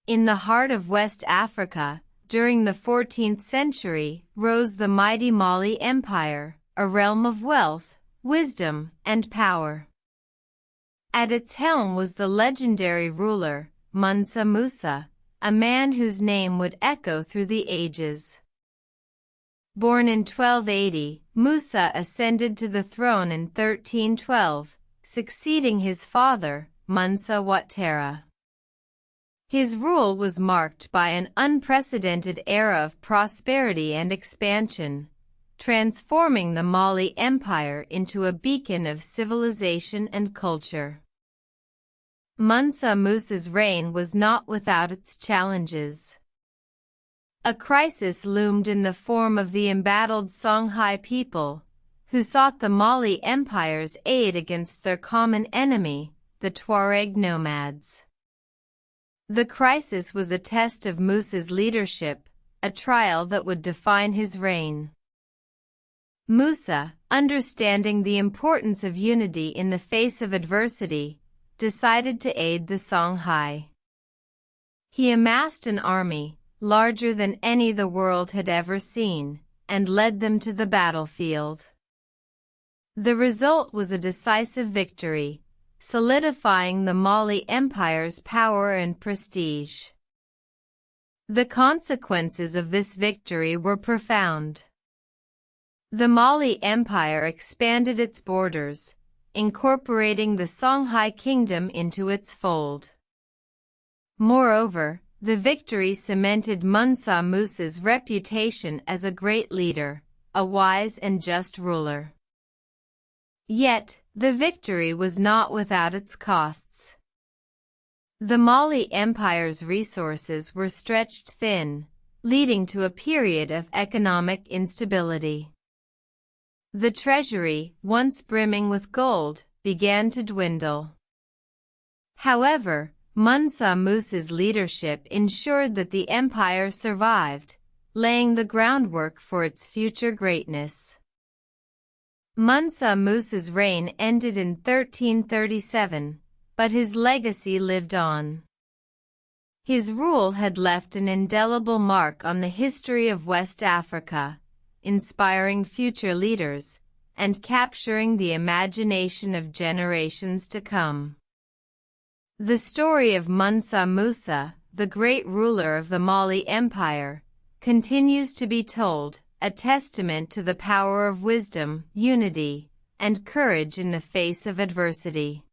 In the heart of West Africa, during the 14th century, rose the mighty Mali Empire, a realm of wealth, wisdom, and power. At its helm was the legendary ruler, Mansa Musa, a man whose name would echo through the ages. Born in 1280, Musa ascended to the throne in 1312, succeeding his father, Mansa Wattara. His rule was marked by an unprecedented era of prosperity and expansion, transforming the Mali Empire into a beacon of civilization and culture. Mansa Musa's reign was not without its challenges. A crisis loomed in the form of the embattled Songhai people, who sought the Mali Empire's aid against their common enemy, the Tuareg nomads. The crisis was a test of Musa's leadership, a trial that would define his reign. Musa, understanding the importance of unity in the face of adversity, decided to aid the Songhai. He amassed an army, larger than any the world had ever seen, and led them to the battlefield. The result was a decisive victory, solidifying the Mali Empire's power and prestige. The consequences of this victory were profound. The Mali Empire expanded its borders, incorporating the Songhai kingdom into its fold. Moreover, the victory cemented Mansa Musa's reputation as a great leader, a wise and just ruler. Yet, the victory was not without its costs. The Mali Empire's resources were stretched thin, leading to a period of economic instability. The treasury, once brimming with gold, began to dwindle. However, Mansa Musa's leadership ensured that the empire survived, laying the groundwork for its future greatness. Mansa Musa's reign ended in 1337, but his legacy lived on. His rule had left an indelible mark on the history of West Africa, inspiring future leaders, and capturing the imagination of generations to come. The story of Mansa Musa, the great ruler of the Mali Empire, continues to be told, a testament to the power of wisdom, unity, and courage in the face of adversity.